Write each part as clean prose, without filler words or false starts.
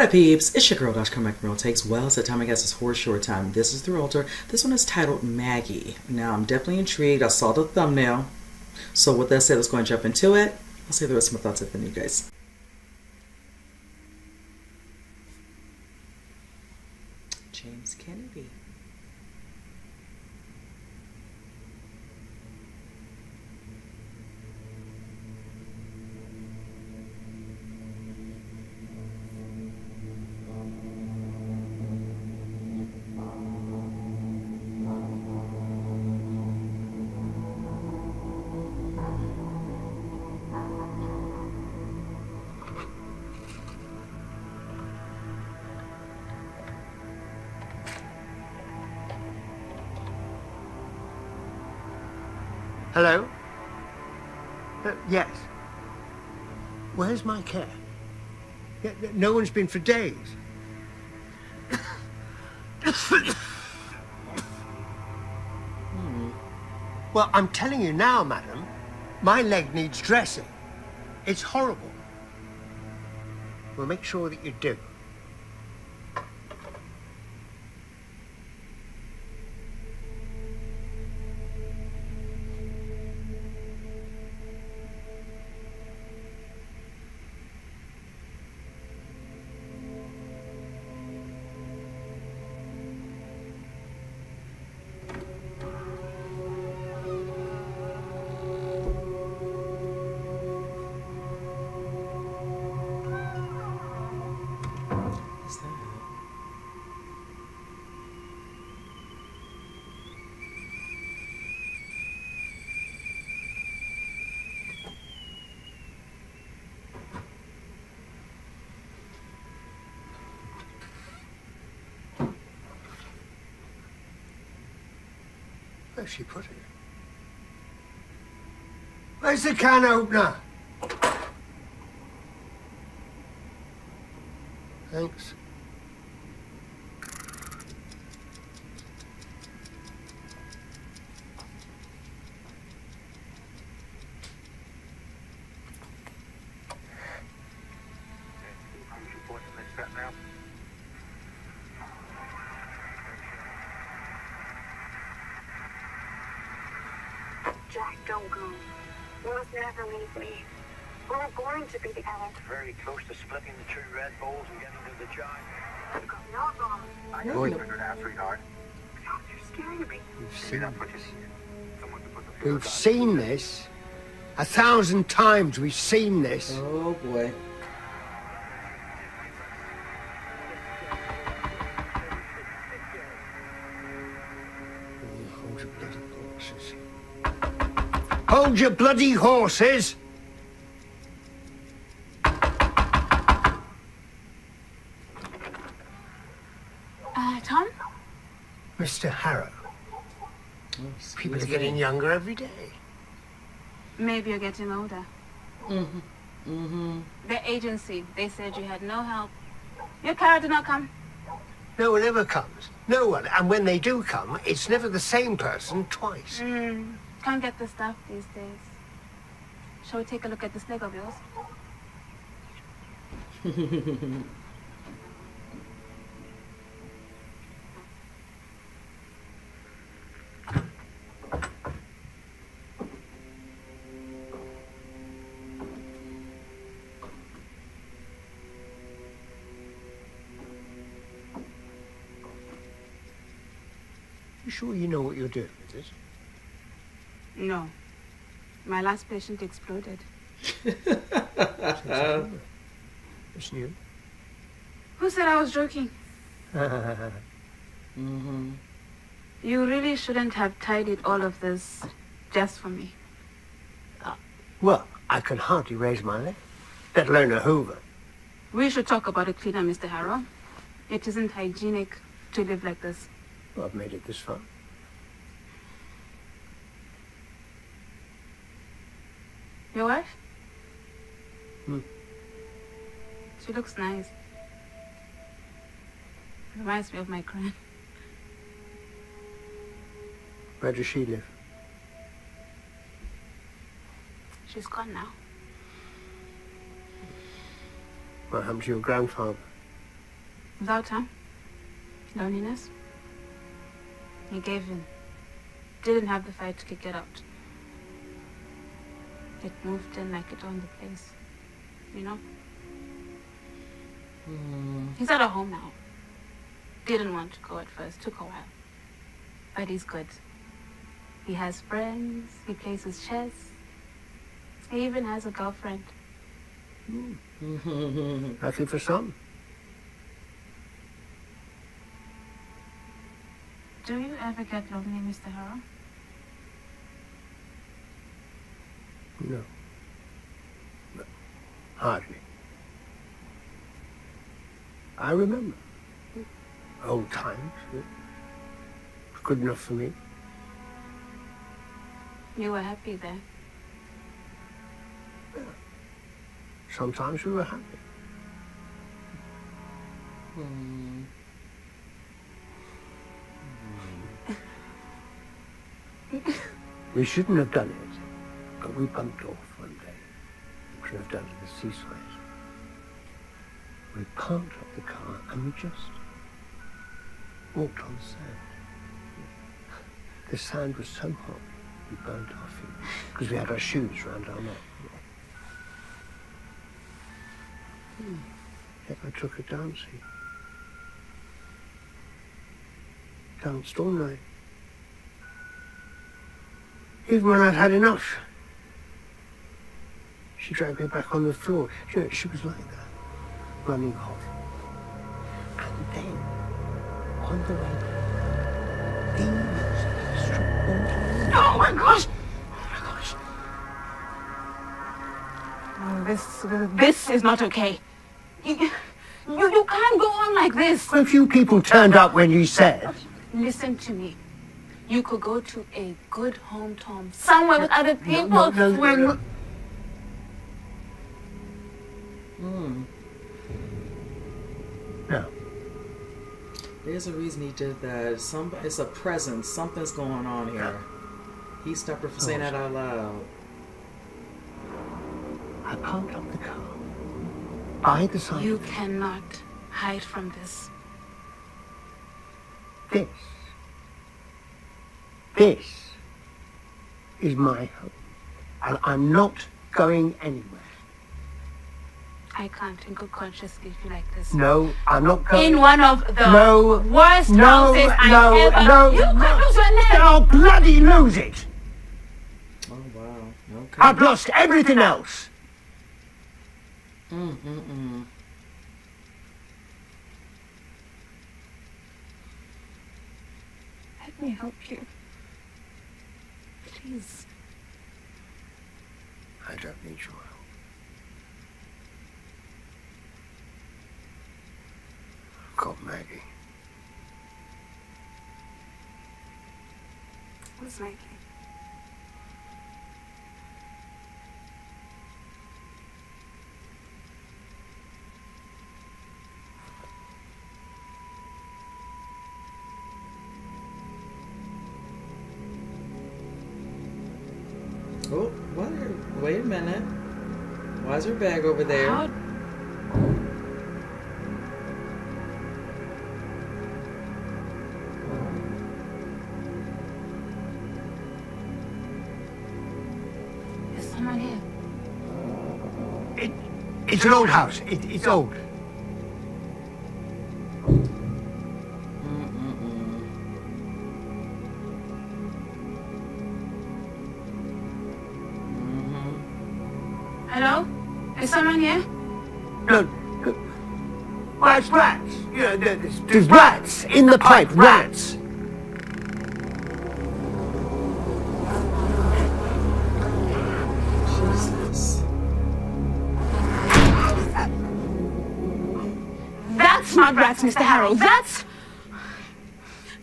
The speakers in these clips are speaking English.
up, peeps? It's your girl, Dash Come Back from Real Takes. Well, it's that time I guess it's horse short time. This is the realtor. This one is titled Maggie. Now, I'm definitely intrigued. I saw the thumbnail. So with that said, let's go and jump into it. I'll say the rest of my thoughts at the end, you guys. James Kennedy. Hello? Yes. Where's my care? No one's been for days. Well, I'm telling you now, madam, my leg needs dressing. It's horrible. We'll make sure that you do. What's that? Where's she put it? Where's the can opener? Thanks. Jack, don't go. You must never leave me. We're going to be together. Very close to splitting the two Red Bulls and getting to the job. Because you're wrong. I know Boy. you figured out, sweetheart. God, you're scaring me. Maybe that's what you see. Someone to put the fear We've of God seen this. 1,000 times we've seen this. Oh boy. Hold your bloody horses. Hold your bloody horses! Tom? Mr. Harrow, Oh, people are excuse getting me. younger every day. Maybe you're getting older. Mm-hmm. The agency, they said you had no help. Your car did not come. No one ever comes. No one. And when they do come, it's never the same person twice. Can't get the stuff these days. Shall we take a look at this leg of yours? You sure you know what you're doing with this? No. My last patient exploded. It's new. Who said I was joking? Mm-hmm. You really shouldn't have tidied all of this just for me. Well, I can hardly raise my leg, let alone a hoover. We should talk about it cleaner, Mr. Harrow. It isn't hygienic to live like this. Well, I've made it this far. Your wife? Hmm. She looks nice. Reminds me of my grand. Where does she live? She's gone now. What happened to your grandfather? Without her, loneliness, he gave in. Didn't have the fight to kick it out. It moved in like it owned the place. You know? He's at a home now. Didn't want to go at first. Took a while. But he's good. He has friends. He plays his chess. He even has a girlfriend. Happy for some. Do you ever get lonely, Mr. Harrow? No. No. Hardly. I remember. Old times. It was good enough for me. You were happy there. Sometimes we were happy. We shouldn't have done it, but we bumped off one day. We should have done it at the seaside. We parked up the car and we just walked on the sand. The sand was so hot, we burned our feet because we had our shoes round our neck. Yet I took her dancing. Danced all night. Even when I'd had enough. She dragged me back on the floor. You know, she was like that, running hot. And then, on the way, these extraordinary... Oh my gosh! Oh my gosh! This is not okay. You can't go on like this. A few people turned up when you said... Listen to me. You could go to a good home, Tom. Somewhere with other people. No. No. There's a reason he did that. It's a presence. Something's going on here. He stopped her from saying that out loud. I parked up the car by the side. You cannot hide from this. This is my home. And I'm not going anywhere. I can't in good conscience leave you like this. No, I'm not going. In one of the worst houses no, You could lose your leg. I'll bloody lose it. Oh, wow. Okay. I've lost everything else. Let me help you. Please. I don't need your help. I've got Maggie. Who's Maggie? Oh, what? Wait a minute. Why is her bag over there? How? There's someone here. It's an old house. It's old. Hello? Is someone here? No. Well, it's rats. You know, there's rats in the pipe. Rats. Jesus. That's not rats, Mr. Harrow. That's...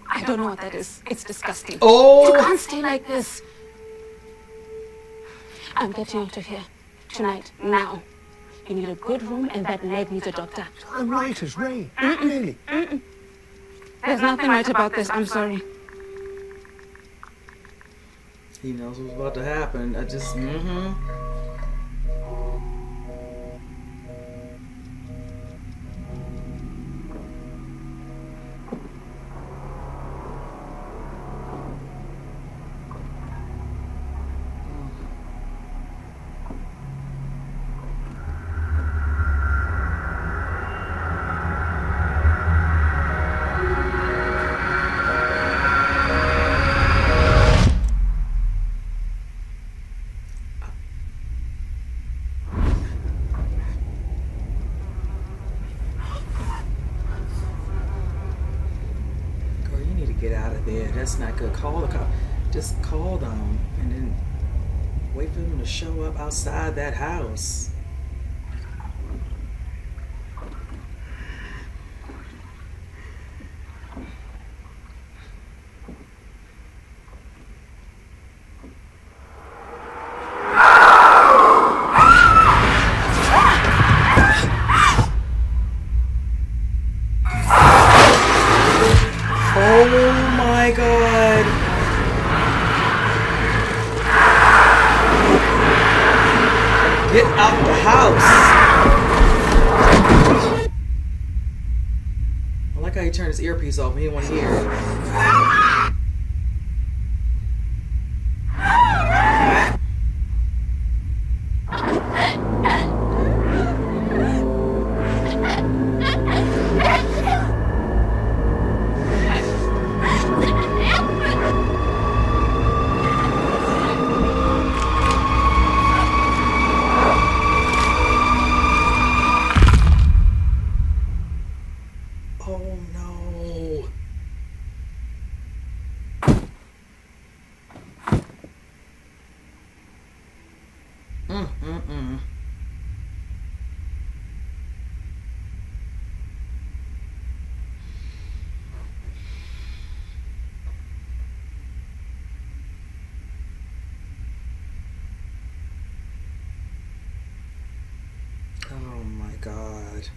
I don't know what that is. It's disgusting. Oh! You can't stay like this. I'm getting out of here. Tonight. Now. You need a good room and that leg needs a doctor. I'm right as rain. Really. There's nothing right about this. I'm sorry. He knows what's about to happen. I just, get out of there. That's not good. Call the cop. Just call them and then wait for them to show up outside that house. Oh my god. Get out the house. I like how he turned his earpiece off. He didn't want to hear it. Oh no. Mm-mm-mm. Oh my god.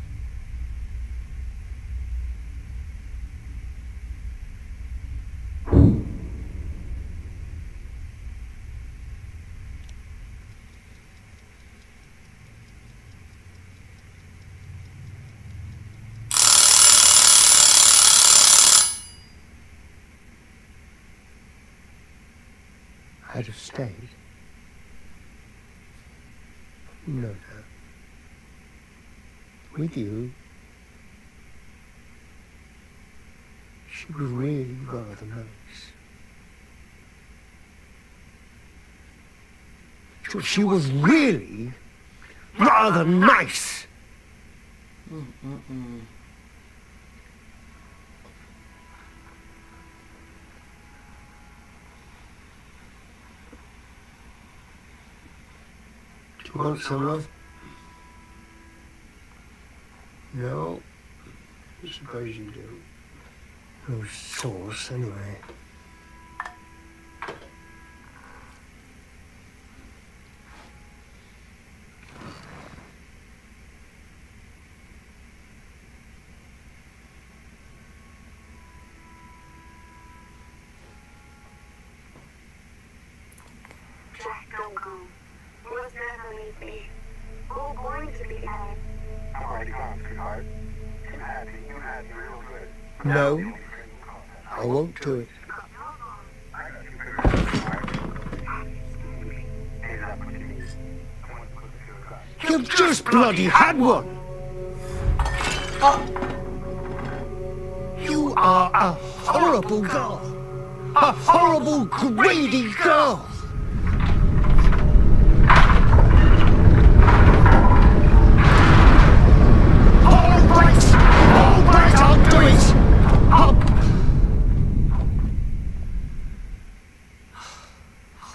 I'd have stayed. You know that. With you, she was really rather nice. She was really rather nice. Mm-mm-mm. Do you want some love? No. I suppose you do. No sauce, anyway. Jack, don't go. You must never leave me. We're going to be happy. I'm already gone, sweetheart. You had me real good. No, I won't do it. I got you figured out, sweetheart. Hey, that's what you need. I want to put this to the side. You've just bloody had one! You are a horrible girl! A horrible, greedy girl! All right, I'll do it! I'll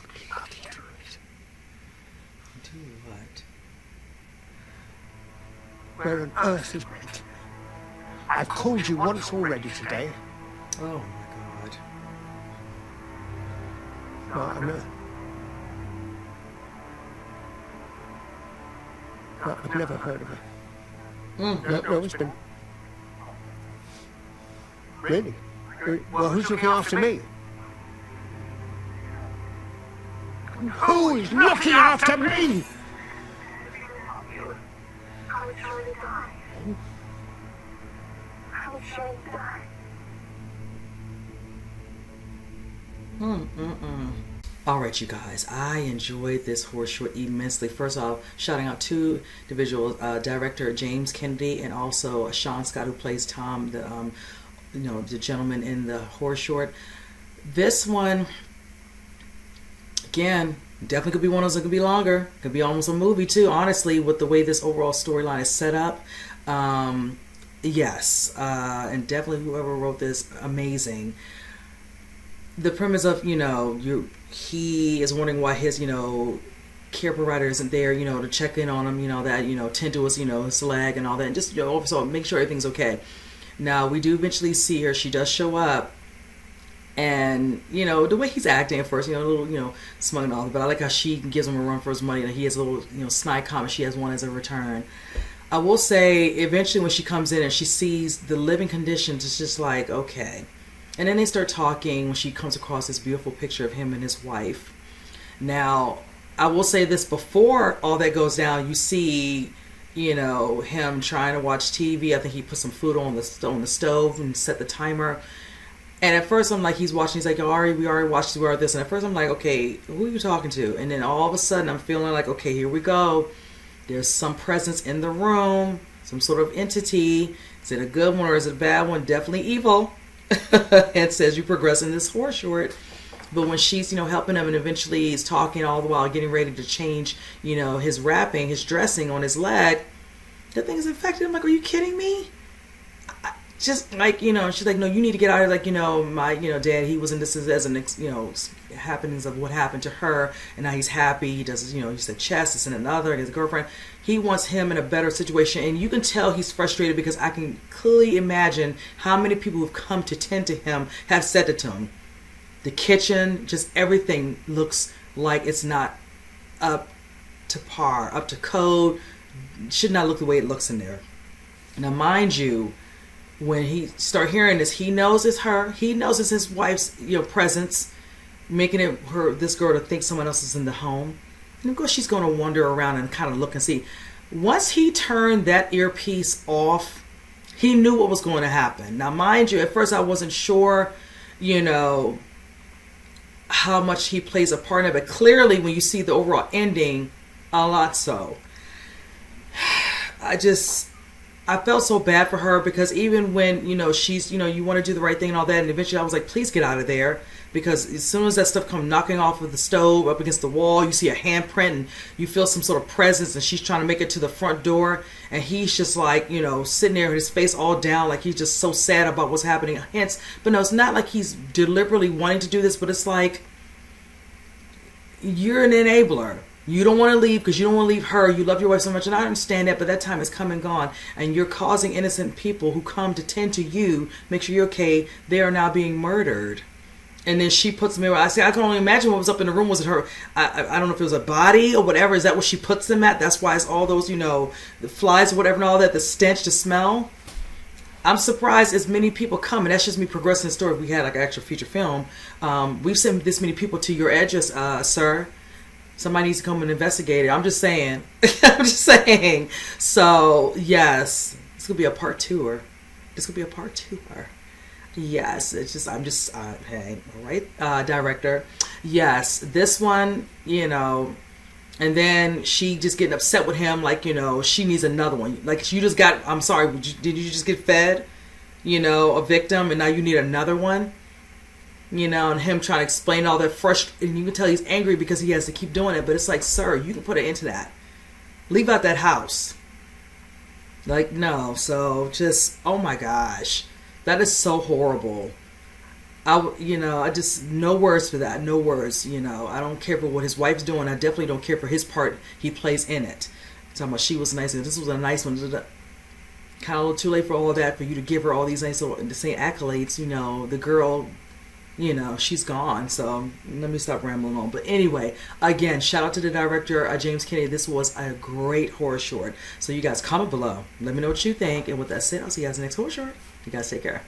bloody do it. Do what? Where on earth is Maggie? I've called you once already today. Oh my god. What on earth? No, I've never heard of her. No, it's been... Really? Well, who's looking after me? Who is looking after me? I was trying to die. I was trying to die. All right, you guys, I enjoyed this horror short immensely. First off, shouting out two individuals, director James Kennedy and also Sean Scott, who plays Tom, the gentleman in the horror short. This one, again, definitely could be one of those that could be longer. Could be almost a movie too, honestly, with the way this overall storyline is set up. Yes, and definitely whoever wrote this, amazing. the premise of, he is wondering why his, care provider isn't there, to check in on him, that, tend to his, his leg and all that, and just, also make sure everything's okay. Now, we do eventually see her. She does show up. And, the way he's acting at first, a little, smug and all, but I like how she gives him a run for his money, and he has a little, snide comment. She has one as a return. I will say, eventually when she comes in and she sees the living conditions, it's just like, okay. And then they start talking when she comes across this beautiful picture of him and his wife. Now, I will say this, before all that goes down, you see, him trying to watch TV. I think he put some food on the stove and set the timer. And at first I'm like, he's watching, he's like, we already watched this. And at first I'm like, okay, who are you talking to? And then all of a sudden I'm feeling like, okay, here we go. There's some presence in the room, some sort of entity. Is it a good one or is it a bad one? Definitely evil. It says you progress in this horror short. But when she's, helping him and eventually he's talking all the while getting ready to change, his wrapping, his dressing on his leg, the thing is infected. I'm like, are you kidding me? Just like, she's like, no, you need to get out of here. Like, my, dad, he was in this as an, happenings of what happened to her. And now he's happy. He does, he said chess, this and another, his girlfriend. He wants him in a better situation. And you can tell he's frustrated because I can clearly imagine how many people who've come to tend to him have said it to him. The kitchen, just everything looks like it's not up to par, up to code. Should not look the way it looks in there. Now, mind you, when he start hearing this, he knows it's her. He knows it's his wife's, presence, making it this girl to think someone else is in the home. And of course, she's going to wander around and kind of look and see. Once he turned that earpiece off, he knew what was going to happen. Now, mind you, at first I wasn't sure, how much he plays a part in it, but clearly, when you see the overall ending, a lot so. I felt so bad for her because even when, she's, you want to do the right thing and all that, and eventually I was like, please get out of there, because as soon as that stuff comes knocking off of the stove up against the wall, you see a handprint and you feel some sort of presence, and she's trying to make it to the front door, and he's just like, sitting there with his face all down, like he's just so sad about what's happening. Hence, but no, it's not like he's deliberately wanting to do this, but it's like, you're an enabler. You don't want to leave because you don't want to leave her. You love your wife so much, and I understand that, but that time is come and gone, and you're causing innocent people who come to tend to you, make sure you're okay, they are now being murdered. And then she puts them in. I can only imagine what was up in the room. Was it her? I don't know if it was a body or whatever. Is that what she puts them at? That's why it's all those, the flies or whatever and all that, the stench, the smell. I'm surprised as many people come, and that's just me progressing the story. If we had like an actual feature film, we've sent this many people to your address, sir. Somebody needs to come and investigate it. I'm just saying. I'm just saying. So, yes. This could be a part two-er. Yes. It's just, hey, all right, director. Yes. This one, and then she just getting upset with him, like, she needs another one. Like, you just got, I'm sorry, did you just get fed, a victim, and now you need another one? And him trying to explain all that and you can tell he's angry because he has to keep doing it, but it's like, sir, you can put it into that. Leave out that house. Like, no. So just, oh my gosh, that is so horrible. I just, no words for that. No words. I don't care for what his wife's doing. I definitely don't care for his part he plays in it. Talking about she was nice, and this was a nice one. Kind of a little too late for all of that, for you to give her all these nice little, the same accolades. The girl, she's gone. So let me stop rambling on. But anyway, again, shout out to the director, James Kennedy. This was a great horror short. So you guys comment below. Let me know what you think. And with that said, I'll see you guys in the next horror short. You guys take care.